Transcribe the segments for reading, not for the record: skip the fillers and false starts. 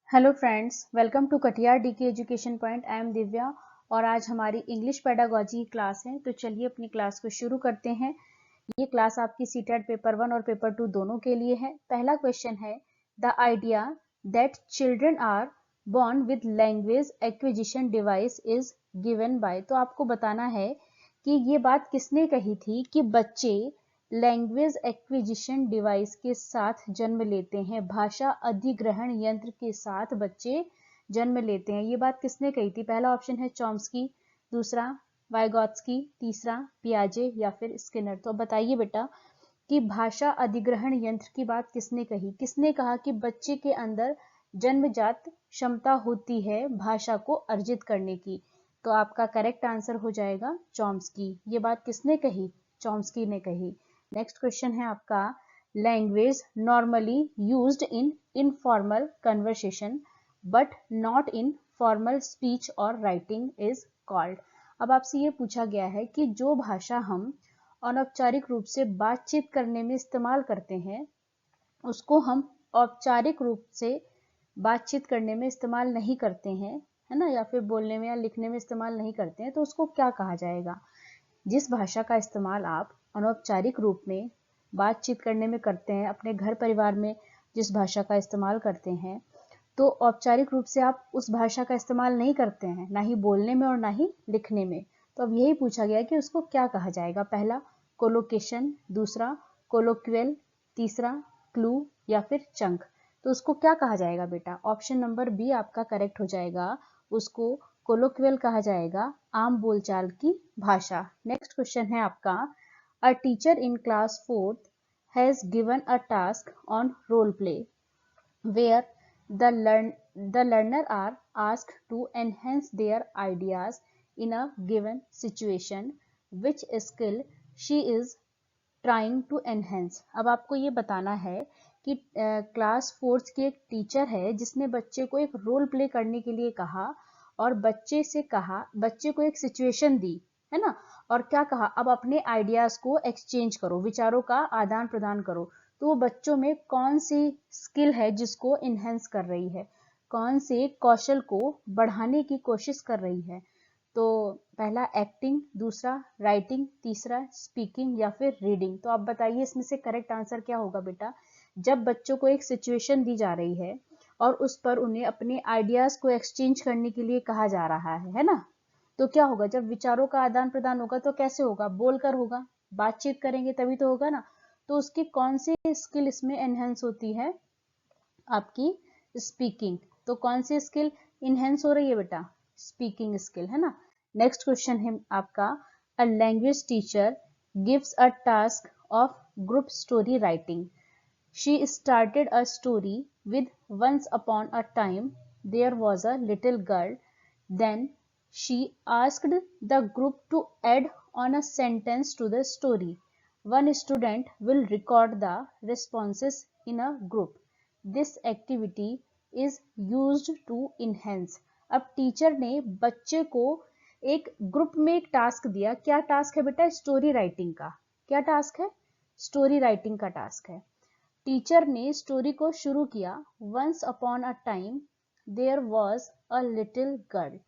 Hello friends, welcome to Katiyar DK education point. I am Divya और आज हमारी इंग्लिश पेडागोजी की क्लास है। तो चलिए अपनी क्लास को शुरू करते हैं। ये क्लास आपकी सीटेट पेपर 1 और पेपर 2 दोनों के लिए है। पहला क्वेश्चन है, the idea that children are born with language acquisition device is given by. तो आपको बताना है कि ये बात किसने कही थी कि बच्चे लैंग्वेज एक्विजिशन डिवाइस के साथ जन्म लेते हैं, भाषा अधिग्रहण यंत्र के साथ बच्चे जन्म लेते हैं। ये बात किसने कही थी? पहला ऑप्शन है चॉम्स्की, दूसरा वाइगॉत्स्की, तीसरा पियाजे या फिर स्किनर। तो बताइए बेटा कि भाषा अधिग्रहण यंत्र की बात किसने कही? किसने कहा कि बच्चे के अंदर जन्मजात क्षमता होती है भाषा को अर्जित करने की? तो आपका करेक्ट आंसर हो जाएगा चॉम्स्की। ये बात किसने कही? चॉम्स्की ने कही। नेक्स्ट क्वेश्चन है आपका, language normally used in informal conversation but not in formal speech और राइटिंग इज कॉल्ड। अब आपसे ये पूछा गया है कि जो भाषा हम अनौपचारिक रूप से बातचीत करने में इस्तेमाल करते हैं उसको हम औपचारिक रूप से बातचीत करने में इस्तेमाल नहीं करते हैं, है ना, या फिर बोलने में या लिखने में इस्तेमाल नहीं करते हैं, तो उसको क्या कहा जाएगा? जिस भाषा का इस्तेमाल आप अनौपचारिक रूप में बातचीत करने में करते हैं, अपने घर परिवार में जिस भाषा का इस्तेमाल करते हैं, तो औपचारिक रूप से आप उस भाषा का इस्तेमाल नहीं करते हैं, ना ही बोलने में और ना ही लिखने में। तो अब यही पूछा गया कि उसको क्या कहा जाएगा? पहला कोलोकेशन, दूसरा कोलोक्वियल, तीसरा क्लू या फिर चंक। तो उसको क्या कहा जाएगा बेटा? ऑप्शन नंबर बी आपका करेक्ट हो जाएगा। उसको कोलोक्वियल कहा जाएगा, आम बोलचाल की भाषा। नेक्स्ट क्वेश्चन है आपका, a teacher in class 4th has given a task on roll play where the learner are asked to enhance their ideas in a given situation. Which skill she is trying to enhance? अब आपको ये बताना है कि class 4th की एक teacher है जिसने बच्चे को एक रोल प्ले करने के लिए कहा और बच्चे से कहा, बच्चे को एक सिचुएशन दी, है ना, और क्या कहा? अब अपने आइडियाज को एक्सचेंज करो, विचारों का आदान प्रदान करो। तो वो बच्चों में कौन सी स्किल है जिसको इनहेंस कर रही है, कौन से कौशल को बढ़ाने की कोशिश कर रही है? तो पहला एक्टिंग, दूसरा राइटिंग, तीसरा स्पीकिंग या फिर रीडिंग। तो आप बताइए इसमें से करेक्ट आंसर क्या होगा बेटा? जब बच्चों को एक सिचुएशन दी जा रही है और उस पर उन्हें अपने आइडियाज को एक्सचेंज करने के लिए कहा जा रहा है ना, तो क्या होगा? जब विचारों का आदान प्रदान होगा तो कैसे होगा? बोलकर होगा, बातचीत करेंगे तभी तो होगा ना। तो उसकी कौन सी स्किल इसमें एनहेंस होती है? आपकी स्पीकिंग। तो कौन सी स्किल इनहेंस हो रही है बेटा? स्पीकिंग स्किल, है ना। नेक्स्ट क्वेश्चन है आपका, a language teacher gives a task of group story writing. She started a story with once upon a time there was a little girl, then she asked the group to add on a sentence to the story. One student will record the responses in a group. This activity is used to enhance. अब teacher ने बच्चे को एक group में एक task दिया। क्या task है बेटा? स्टोरी राइटिंग का। क्या टास्क है? स्टोरी राइटिंग का टास्क है। टीचर ने स्टोरी को शुरू किया, once upon a time there was a little girl.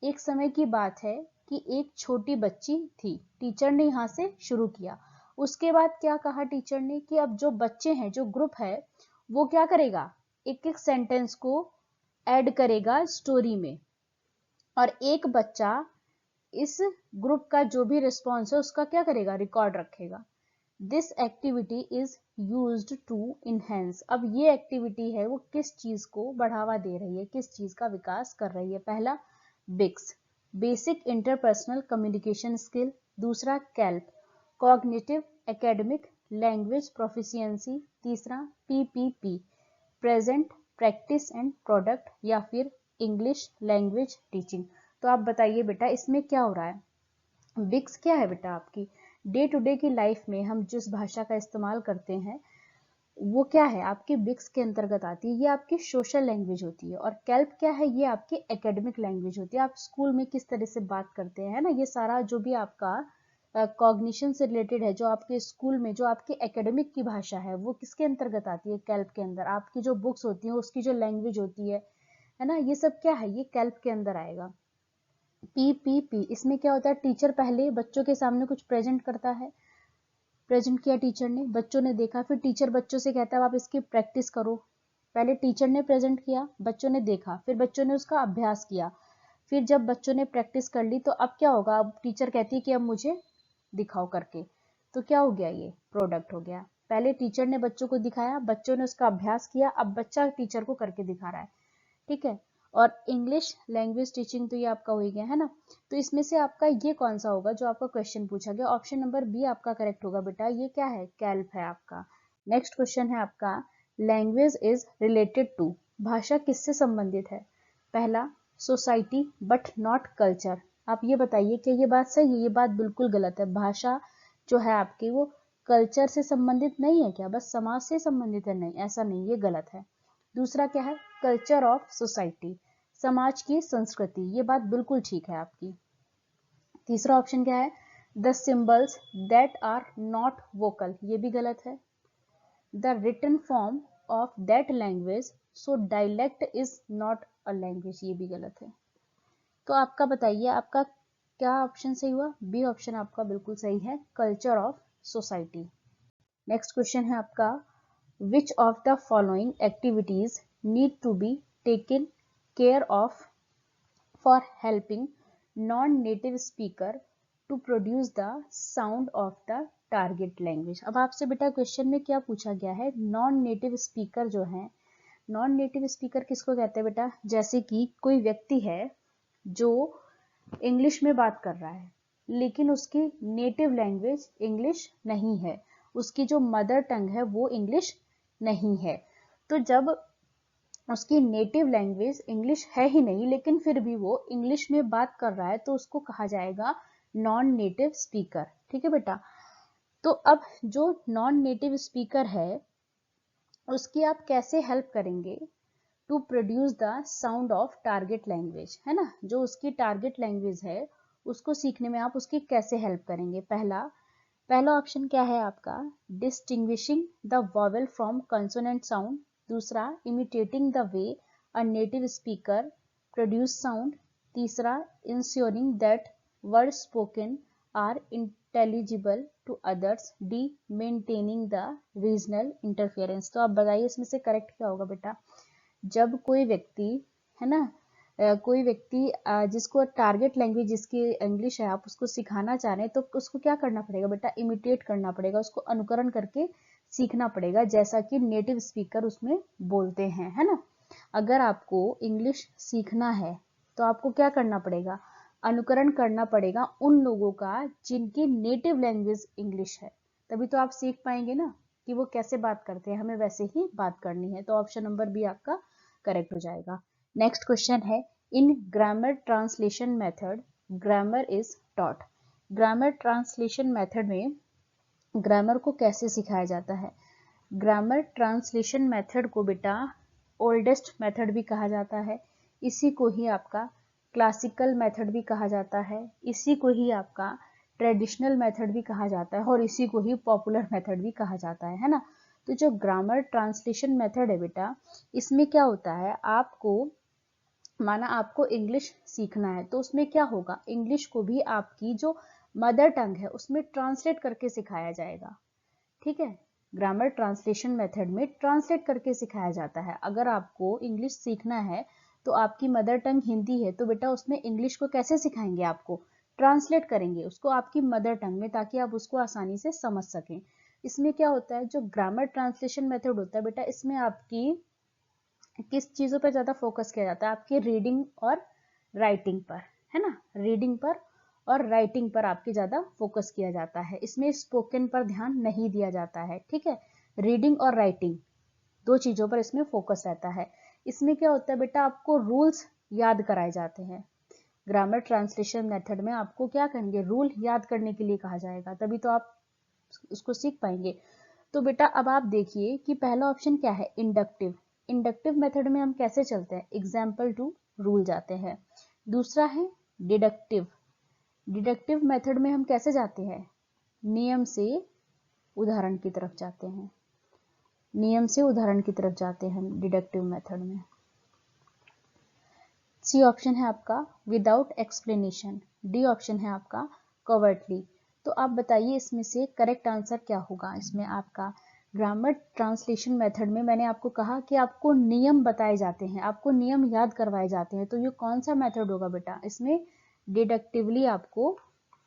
एक समय की बात है कि एक छोटी बच्ची थी। टीचर ने यहाँ से शुरू किया। उसके बाद क्या कहा टीचर ने कि अब जो बच्चे हैं, जो ग्रुप है, वो क्या करेगा? एक एक सेंटेंस को ऐड करेगा स्टोरी में और एक बच्चा इस ग्रुप का जो भी रिस्पॉन्स है उसका क्या करेगा? रिकॉर्ड रखेगा। This activity is used to enhance. अब ये एक्टिविटी है वो किस चीज को बढ़ावा दे रही है, किस चीज का विकास कर रही है? पहला BICS, basic interpersonal communication skill, दूसरा CALP, cognitive academic language proficiency, तीसरा PPP, present practice and product, या फिर इंग्लिश लैंग्वेज टीचिंग। तो आप बताइए बेटा इसमें क्या हो रहा है? बिक्स क्या है बेटा? आपकी डे टू डे की लाइफ में हम जिस भाषा का इस्तेमाल करते हैं वो क्या है? आपकी बिक्स के अंतर्गत आती है। ये आपकी सोशल लैंग्वेज होती है। और कैल्प क्या है? ये आपकी एकेडमिक लैंग्वेज होती है। आप स्कूल में किस तरह से बात करते हैं, है ना, ये सारा जो भी आपका कॉग्निशन से रिलेटेड है, जो आपके स्कूल में जो आपकी एकेडमिक की भाषा है वो किसके अंतर्गत आती है? कैल्प के अंदर। आपकी जो बुक्स होती हैं उसकी जो लैंग्वेज होती है, है ना। ये सब क्या है, ये कैल्प के अंदर आएगा। पी, इसमें क्या होता है, टीचर पहले बच्चों के सामने कुछ प्रेजेंट करता है, प्रेजेंट किया टीचर ने, बच्चों ने देखा, फिर टीचर बच्चों से कहता है आप इसकी प्रैक्टिस करो। पहले टीचर ने प्रेजेंट किया, बच्चों ने देखा, फिर बच्चों ने उसका अभ्यास किया, फिर जब बच्चों ने प्रैक्टिस कर ली तो अब क्या होगा, अब टीचर कहती है कि अब मुझे दिखाओ करके। तो क्या हो गया, ये प्रोडक्ट हो गया। पहले टीचर ने बच्चों को दिखाया, बच्चों ने उसका अभ्यास किया, अब बच्चा टीचर को करके दिखा रहा है, ठीक है। और इंग्लिश लैंग्वेज टीचिंग तो ये आपका हो ही गया है ना। तो इसमें से आपका ये कौन सा होगा जो आपका क्वेश्चन पूछा गया, ऑप्शन नंबर बी आपका करेक्ट होगा बेटा। ये क्या है, कैल्प है आपका। नेक्स्ट क्वेश्चन है आपका, लैंग्वेज इज रिलेटेड टू, भाषा किससे संबंधित है। पहला, सोसाइटी बट नॉट कल्चर। आप ये बताइए कि ये बात सही है, ये बात बिल्कुल गलत है। भाषा जो है आपकी वो कल्चर से संबंधित नहीं है क्या, बस समाज से संबंधित है, नहीं, ऐसा नहीं, ये गलत है। दूसरा क्या है, कल्चर ऑफ सोसाइटी, समाज की संस्कृति, ये बात बिल्कुल ठीक है आपकी। तीसरा ऑप्शन क्या है, the symbols that are not vocal, ये भी गलत है। The written form of that language, so dialect is not a language, ये भी गलत है। तो आपका बताइए, आपका क्या ऑप्शन सही हुआ, बी ऑप्शन आपका बिल्कुल सही है, culture of society. Next question है आपका, which of the following activities need to be taken care of for helping non-native speaker to produce the sound of the target language। अब आपसे बेटा क्वेश्चन में क्या पूछा गया है, नॉन नेटिव स्पीकर जो है, नॉन नेटिव स्पीकर किसको कहते हैं बेटा, जैसे कि कोई व्यक्ति है जो इंग्लिश में बात कर रहा है लेकिन उसकी नेटिव लैंग्वेज इंग्लिश नहीं है, उसकी जो मदर टंग है वो इंग्लिश नहीं है। तो जब उसकी नेटिव लैंग्वेज इंग्लिश है ही नहीं लेकिन फिर भी वो इंग्लिश में बात कर रहा है तो उसको कहा जाएगा नॉन नेटिव स्पीकर, ठीक है बेटा। तो अब जो नॉन नेटिव स्पीकर है उसकी आप कैसे हेल्प करेंगे, to produce the sound of target language, है ना, जो उसकी टारगेट लैंग्वेज है उसको सीखने में आप उसकी कैसे हेल्प करेंगे। पहला ऑप्शन क्या है आपका, distinguishing the vowel from consonant sound. दूसरा, imitating the way a native speaker produce sound. तीसरा, ensuring that word spoken are intelligible to others. D, maintaining the regional interference. तो आप बताइए इसमें से करेक्ट क्या होगा बेटा। जब कोई व्यक्ति, है ना, कोई व्यक्ति जिसको टारगेट लैंग्वेज जिसकी इंग्लिश है आप उसको सिखाना चाह रहे हैं तो उसको क्या करना पड़ेगा बेटा, इमिटेट करना पड़ेगा, उसको अनुकरण करके सीखना पड़ेगा जैसा कि नेटिव स्पीकर उसमें बोलते हैं, है ना। अगर आपको इंग्लिश सीखना है तो आपको क्या करना पड़ेगा, अनुकरण करना पड़ेगा उन लोगों का जिनकी नेटिव लैंग्वेज इंग्लिश है, तभी तो आप सीख पाएंगे ना कि वो कैसे बात करते हैं, हमें वैसे ही बात करनी है। तो ऑप्शन नंबर बी आपका करेक्ट हो जाएगा। नेक्स्ट क्वेश्चन है, इन grammar translation method grammar is taught. Grammar translation method में ग्रामर को कैसे सिखाया जाता है। ग्रामर ट्रांसलेशन मेथड को बेटा ओल्डेस्ट मेथड भी कहा जाता है, इसी को ही आपका क्लासिकल मेथड भी कहा जाता है, इसी को ही आपका ट्रेडिशनल मेथड भी कहा जाता है और इसी को ही पॉपुलर मेथड भी कहा जाता है ना। तो जो ग्रामर ट्रांसलेशन मेथड है बेटा, इसमें क्या होता है, आपको माना आपको इंग्लिश सीखना है तो उसमें क्या होगा, इंग्लिश को भी आपकी जो मदर टंग है उसमें ट्रांसलेट करके सिखाया जाएगा, ठीक है। ग्रामर ट्रांसलेशन मेथड में ट्रांसलेट करके सिखाया जाता है। अगर आपको इंग्लिश सीखना है तो आपकी मदर टंग हिंदी है तो बेटा उसमें इंग्लिश को कैसे सिखाएंगे, आपको ट्रांसलेट करेंगे उसको आपकी मदर टंग में ताकि आप उसको आसानी से समझ सकें। इसमें क्या होता है, जो ग्रामर ट्रांसलेशन मेथड होता है बेटा, इसमें आपकी किस चीजों पर ज्यादा फोकस किया जाता है, आपकी रीडिंग और राइटिंग पर, है ना, रीडिंग पर और राइटिंग पर आपके ज्यादा फोकस किया जाता है, इसमें स्पोकन पर ध्यान नहीं दिया जाता है, ठीक है। रीडिंग और राइटिंग दो चीजों पर इसमें फोकस रहता है। इसमें क्या होता है बेटा, आपको रूल्स याद कराए जाते हैं। ग्रामर ट्रांसलेशन मेथड में आपको क्या करेंगे, रूल याद करने के लिए कहा जाएगा, तभी तो आप उसको सीख पाएंगे। तो बेटा अब आप देखिए कि पहला ऑप्शन क्या है, इंडक्टिव। इंडक्टिव मेथड में हम कैसे चलते हैं, एग्जाम्पल टू रूल जाते हैं। दूसरा है डिडक्टिव। डिडक्टिव मेथड में हम कैसे जाते हैं, नियम से उदाहरण की तरफ जाते हैं, नियम से उदाहरण की तरफ जाते हैं हम डिडक्टिव मेथड में। सी ऑप्शन है आपका विदाउट एक्सप्लेनेशन, डी ऑप्शन है आपका कवर्टली। तो आप बताइए इसमें से करेक्ट आंसर क्या होगा। इसमें आपका ग्रामर ट्रांसलेशन मेथड में मैंने आपको कहा कि आपको नियम बताए जाते हैं, आपको नियम याद करवाए जाते हैं, तो ये कौन सा मेथड होगा बेटा, इसमें डिडक्टिवली आपको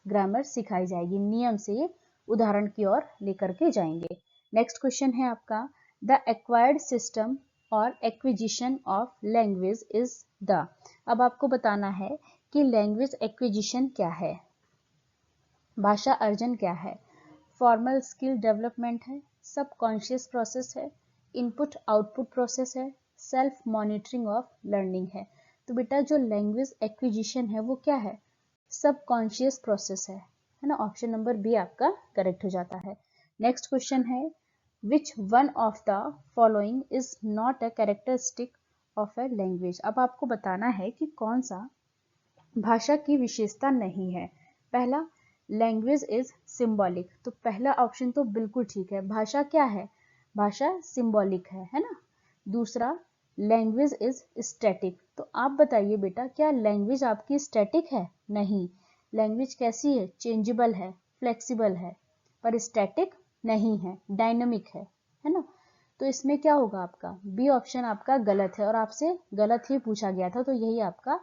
ग्रामर सिखाई जाएगी, नियम से उदाहरण की ओर लेकर के जाएंगे। नेक्स्ट क्वेश्चन है आपका द एक्वायर्ड सिस्टम और acquisition of language is the. अब आपको बताना है कि लैंग्वेज एक्विजिशन क्या है, भाषा अर्जन क्या है, फॉर्मल स्किल डेवलपमेंट है, सब कॉन्शियस प्रोसेस है, इनपुट आउटपुट प्रोसेस है, सेल्फ मॉनिटरिंग ऑफ लर्निंग है। तो बेटा जो लैंग्वेज एक्विजिशन है वो क्या है, सब कॉन्शियस प्रोसेस है ना। ऑप्शन नंबर बी आपका करेक्ट हो जाता है। नेक्स्ट क्वेश्चन है which one of the following is not a characteristic of a language. अब आपको बताना है कि कौन सा भाषा की विशेषता नहीं है। पहला लैंग्वेज इज सिंबॉलिक, तो पहला ऑप्शन तो बिल्कुल ठीक है, भाषा क्या है, भाषा सिंबॉलिक है ना। दूसरा लैंग्वेज इज स्टैटिक, तो आप बताइए बेटा क्या लैंग्वेज आपकी स्टैटिक है, नहीं, लैंग्वेज कैसी है, चेंजेबल है, फ्लेक्सिबल है, पर स्टैटिक नहीं है, डायनामिक है ना। तो इसमें क्या होगा आपका बी ऑप्शन आपका गलत है और आपसे गलत ही पूछा गया था, तो यही आपका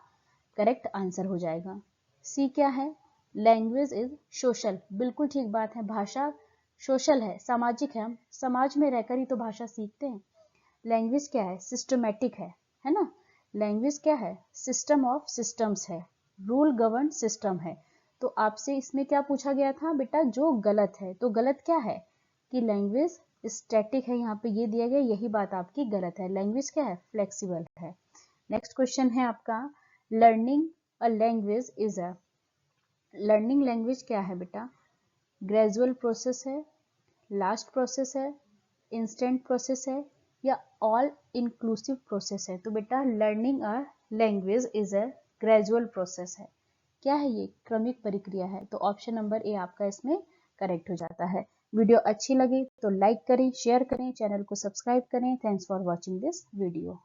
करेक्ट आंसर हो जाएगा। सी क्या है, लैंग्वेज इज सोशल, बिल्कुल ठीक बात है, भाषा सोशल है, सामाजिक है, हम समाज में रहकर ही तो भाषा सीखते हैं। लैंग्वेज क्या है, सिस्टमैटिक है ना। लैंग्वेज क्या है, सिस्टम ऑफ सिस्टम्स है, रूल गवर्न सिस्टम है। तो आपसे इसमें क्या पूछा गया था बेटा, जो गलत है, तो गलत क्या है कि लैंग्वेज स्टैटिक है, यहाँ पे ये दिया गया, यही बात आपकी गलत है, लैंग्वेज क्या है, फ्लेक्सिबल है। नेक्स्ट क्वेश्चन है आपका learning a language is a, learning language क्या है बेटा, ग्रेजुअल प्रोसेस है, लास्ट प्रोसेस है, इंस्टेंट प्रोसेस है, या ऑल इंक्लूसिव प्रोसेस है। तो बेटा learning a language is a gradual process है, क्या है ये, क्रमिक प्रक्रिया है। तो ऑप्शन नंबर ए आपका इसमें करेक्ट हो जाता है। वीडियो अच्छी लगी तो लाइक करें, शेयर करें, चैनल को सब्सक्राइब करें। Thanks for watching this video.